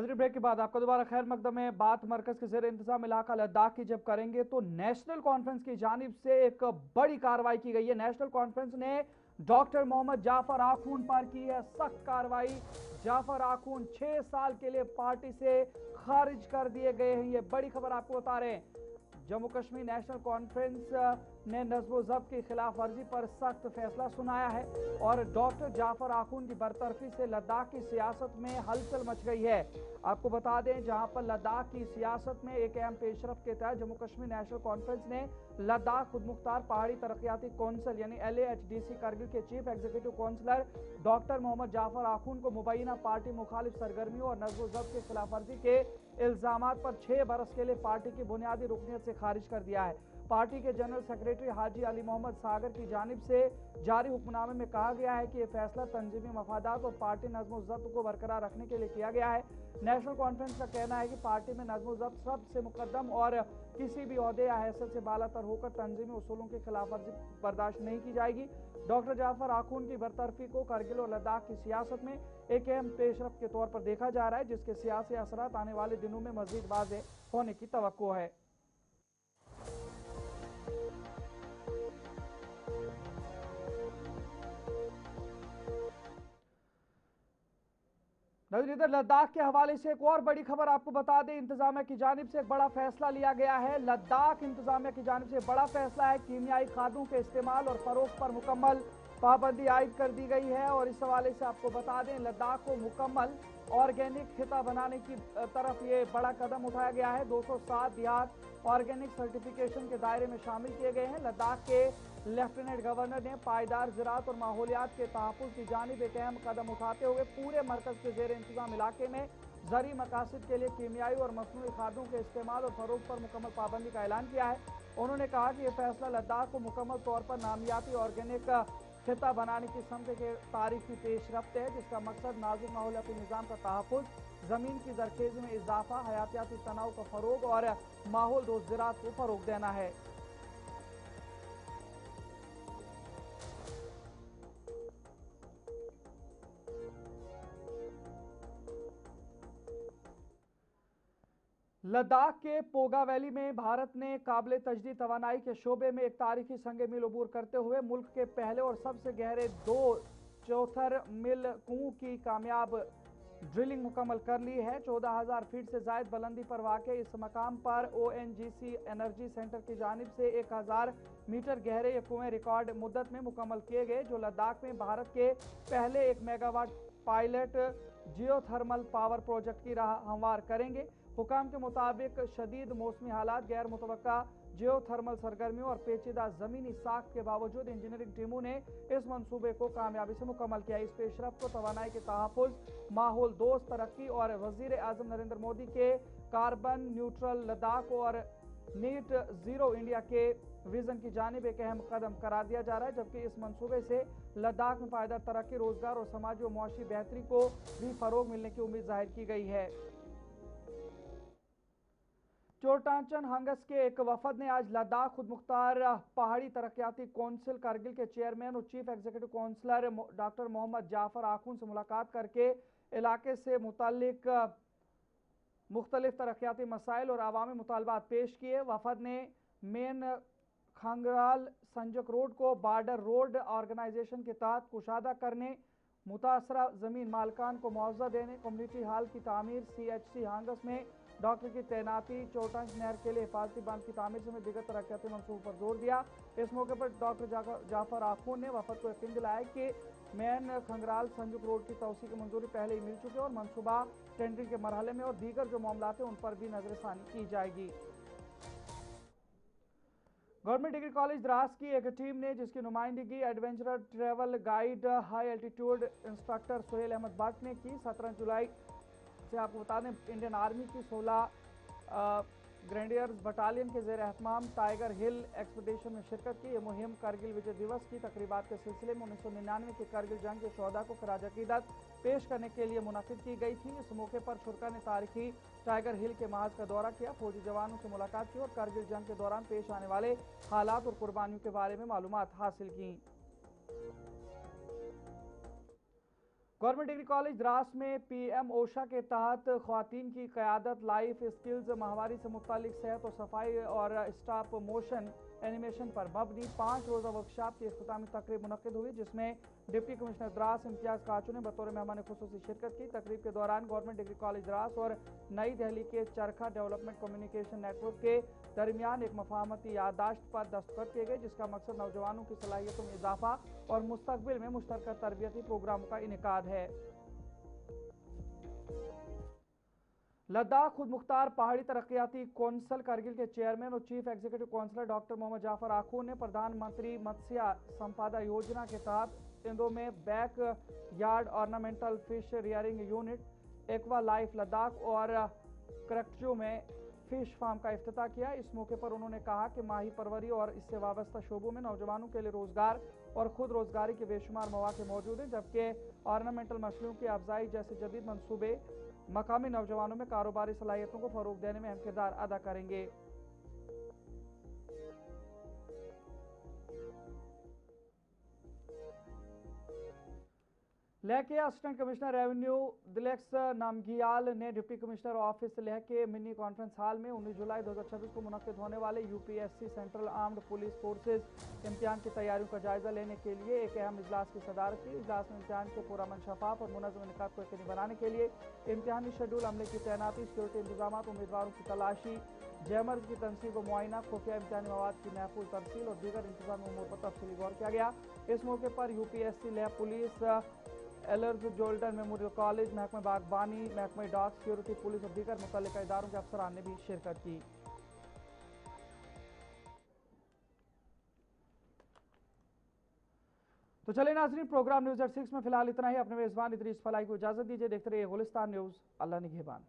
नजरी ब्रेक के बाद आपका दोबारा खैर मकदम है। बात मरकज के जेर इंतजाम इलाका लद्दाख की जब करेंगे तो नेशनल कॉन्फ्रेंस की जानिब से एक बड़ी कार्रवाई की गई है। नेशनल कॉन्फ्रेंस ने डॉक्टर मोहम्मद जाफर आखून पर की है सख्त कार्रवाई। जाफर आखून 6 साल के लिए पार्टी से खारिज कर दिए गए हैं। ये बड़ी खबर आपको बता रहे हैं। जम्मू कश्मीर नेशनल कॉन्फ्रेंस ने नज़्म ज़ब्त की खिलाफ वर्जी पर सख्त फैसला सुनाया है और डॉक्टर जाफर आखून की बरतरफी से लद्दाख की सियासत में हलचल मच गई है। आपको बता दें, जहां पर लद्दाख की सियासत में एक अहम पेशरफ के तहत जम्मू कश्मीर नेशनल कॉन्फ्रेंस ने लद्दाख खुद मुख्तार पहाड़ी तरक्याती कौंसिल यानी LAHDC करगिल के chief executive councillor doctor Mohammad Jafar Akhoon को मुबैना पार्टी मुखालिफ सरगर्मियों और नज़्म ज़ब्त की खिलाफ वर्जी के इल्जामात पर 6 बरस के लिए पार्टी की बुनियादी रुकनीत से खारिज कर दिया है। पार्टी के जनरल सेक्रेटरी हाजी अली मोहम्मद सागर की जानिब से जारी हुक्मनामे में कहा गया है कि यह फैसला तंजीमी मफादात और पार्टी नज़्म ज़ब्त को बरकरार रखने के लिए किया गया है। नेशनल कॉन्फ्रेंस का कहना है कि पार्टी में नज़्म ज़ब्त सबसे मुकद्दम और किसी भी ओहदे या हैसियत से बालातर होकर तंजीमी उसूलों की खिलाफ वर्जी बर्दाश्त नहीं की जाएगी। डॉक्टर जाफर आखून की बरतरफी को करगिल और लद्दाख की सियासत में एक अहम पेशरफ के तौर पर देखा जा रहा है, जिसके सियासी असरात आने वाले दिनों में मजीद वाज़ेह होने की तवक्को है। नजर इधर लद्दाख के हवाले से एक और बड़ी खबर आपको बता दें। इंतजामिया की जानिब से एक बड़ा फैसला लिया गया है। लद्दाख इंतजामिया की जानिब से बड़ा फैसला है। कीमियाई खादों के इस्तेमाल और फरोख्त पर मुकम्मल पाबंदी आयद कर दी गई है और इस हवाले से आपको बता दें, लद्दाख को मुकम्मल ऑर्गेनिक खिता बनाने की तरफ ये बड़ा कदम उठाया गया है। 207 देहात ऑर्गेनिक सर्टिफिकेशन के दायरे में शामिल किए गए हैं। लद्दाख के लेफ्टिनेंट गवर्नर ने पायदार ज़राअत और माहौलियात के तहफ़्फ़ुज़ की जानिब एक अहम कदम उठाते हुए पूरे मरकज़ के ज़ेर इंतज़ाम इलाके में ज़रूरी मकासद के लिए कीमियाई और मसनूई खादों के इस्तेमाल और फ़रोग़ पर मुकम्मल पाबंदी का ऐलान किया है। उन्होंने कहा कि यह फैसला लद्दाख को मुकम्मल तौर पर नामियाती ऑर्गेनिक खिता बनाने की समत के तारीखी पेशरफ्त है, जिसका मकसद नाजुक माहौलियाती निज़ाम का तहफ़्फ़ुज़, ज़मीन की ज़रखेज़ी में इजाफा, हयातियाती तनाव का फ़रोग़ और माहौल दोस्त ज़राअत को फ़रोग़ देना है। लद्दाख के पोगा वैली में भारत ने काबिल तजदीद तवानाई के शोबे में एक तारीखी संग मील अबूर करते हुए मुल्क के पहले और सबसे गहरे 2 चौथर मिल कुओं की कामयाब ड्रिलिंग मुकम्मल कर ली है। 14,000 फीट से जायद बुलंदी पर वाक़ इस मकाम पर ONGC एनर्जी सेंटर की जानिब से 1000 मीटर गहरे ये कुएं रिकॉर्ड मुद्दत में मुकम्मल किए गए, जो लद्दाख में भारत के पहले 1 megawatt pilot geothermal power project की राह हमवार करेंगे। हुकाम के मुताबिक शदीद मौसमी हालात, गैर मुतवक्का जियोथर्मल सरगर्मियों और पेचीदा ज़मीनी साख्त के बावजूद इंजीनियरिंग टीमों ने इस मंसूबे को कामयाबी से मुकम्मल किया। इस पेशरफ को तवानाई के तहफ़्फ़ुज़, माहौल दोस्त तरक्की और वज़ीर आज़म नरेंद्र मोदी के कार्बन न्यूट्रल लद्दाख और नीट ज़ीरो इंडिया के विजन की जानिब एक अहम कदम करार दिया जा रहा है, जबकि इस मंसूबे से लद्दाख में पायदार तरक्की, रोजगार और समाजी और मुआशी बेहतरी को भी फ़रोग़ मिलने की उम्मीद जाहिर की गई है। चोटांचन हंगस के एक वफद ने आज लद्दाख खुद मुख्तार पहाड़ी तरक्याती कौंसिल करगिल के चेयरमैन और chief executive councillor doctor Mohammad Jafar Akhoon से मुलाकात करके इलाके से मुताल्लिक मुख्तलिफ तरक्याती मसाइल और अवामी मुतालबात पेश किए। वफद ने मेन खंगराल संजक रोड को बॉर्डर रोड ऑर्गेनाइजेशन के तहत कुशादा करने, मुतासरा ज़मीन मालकान को मुआवजा देने, कम्युनिटी हॉल की तामीर, CHC हांगस में डॉक्टर की तैनाती, चोटांच नहर के लिए हिफाजती बांध की तामीर समेत दीगर तरक्याती मंसूबों पर जोर दिया। इस मौके पर डॉक्टर जाफर आखून ने वफद को यकीन दिलाया कि मेन खंगराल संजुक रोड की तोसी की मंजूरी पहले ही मिल चुकी है और मनसूबा टेंडरिंग के मरहले में और दीगर जो मामलात हैं उन पर भी नजरसानी की जाएगी। गवर्नमेंट डिग्री कॉलेज द्रास की एक टीम ने, जिसकी नुमाइंदगी adventure travel guide high altitude instructor Suhail Ahmad Bhat ने की, 17 जुलाई से आपको बता दें इंडियन आर्मी की 16 ग्रेनेडियर्स बटालियन के ज़ेर एहतमाम टाइगर हिल एक्सपीडिशन में शिरकत की। यह मुहिम करगिल विजय दिवस की तकरीबात के सिलसिले में 1999 की करगिल जंग के शोहदा को खराज अकीदत पेश करने के लिए मुनक़िद की गई थी। इस मौके पर शुरका ने तारीखी टाइगर हिल के महाज का दौरा किया, फौजी जवानों से मुलाकात की और करगिल जंग के दौरान पेश आने वाले हालात और कुर्बानियों के बारे में मालूमात हासिल की। गवर्नमेंट डिग्री कॉलेज द्रास में पीएम ओशा के तहत ख्वातीन की क़यादत, लाइफ स्किल्स, माहवारी से मुतालिक सेहत और सफाई और स्टॉप मोशन एनिमेशन पर मबनी 5 रोज़ा वर्कशॉप की इख्तितामी तकरीब मुनक्किद हुई, जिसमें डिप्टी कमिश्नर द्रास इम्तियाज़ काचू ने बतौर मेहमान खुसूसी शिरकत की। तकरीब के दौरान गवर्नमेंट डिग्री कॉलेज द्रास और नई दिल्ली के चरखा डेवलपमेंट कम्युनिकेशन नेटवर्क के दरमियान एक मफाहमती याददाश्त पर दस्तखत किए गए, जिसका मकसद नौजवानों की सलाहियतों में इजाफा और मुस्तकबिल में मुश्तरका तरबियती प्रोग्रामों का इनेकाद है। लद्दाख खुद मुख्तार पहाड़ी तरक्याती कौंसल करगिल के चेयरमैन और chief executive councillor doctor Mohammad Jafar Akhoon ने प्रधानमंत्री मत्स्य संपदा योजना के तहत इंदो में back yard ornamental fish rearing unit, aqua life Ladakh और करकचू में फिश फार्म का इफ्तिताह किया। इस मौके पर उन्होंने कहा कि माही परवरी और इससे वाबस्ता शोबों में नौजवानों के लिए रोजगार और खुद रोजगारी के बेशुमार मौके मौजूद हैं, जबकि ऑर्नामेंटल मछलियों की अफजाई जैसे जदीद मंसूबे मकामी नौजवानों में कारोबारी सलाहियतों को फरोग देने में अहम किरदार अदा करेंगे। लेह के असिस्टेंट कमिश्नर रेवेन्यू दिलेक्स नामगियाल ने डिप्टी कमिश्नर ऑफिस लेह के मिनी कॉन्फ्रेंस हॉल में 19 जुलाई 2026 को मुनक्किद होने वाले UPSC central armed police forces इम्तिहान की तैयारियों का जायजा लेने के लिए एक अहम इजलास की सदारत की। इजलास में इम्तिहान के पूरा शफाफ और मुनज़्ज़म इनेकाद को यकीनी बनाने के लिए इम्तिहानी शेड्यूल, अमले की तैनाती, सिक्योरिटी इंतजाम, उम्मीदवारों की तलाशी, जैमर्स की तनसीब व मुआयना, खुफिया इम्तिहानी मवाद की महफूज तरसील और दीगर इंतजामी उमूर पर तफसीली गौर किया गया। इस मौके पर UPSC Leh police, Eliezer Joldan Memorial College, महकमा बागबानी, महकमा डॉग सिक्योरिटी, पुलिस और दीगर मुतल्लिका इदारों के अफसरान ने भी शिरकत की। तो चलिए नाज़रीन, प्रोग्राम न्यूज़ एट 6 में फिलहाल इतना ही। अपने मेज़बान इदरीस फलाई को इजाजत दीजिए। देखते रहिए गुलिस्तान न्यूज़। अल्लाह निगहबान।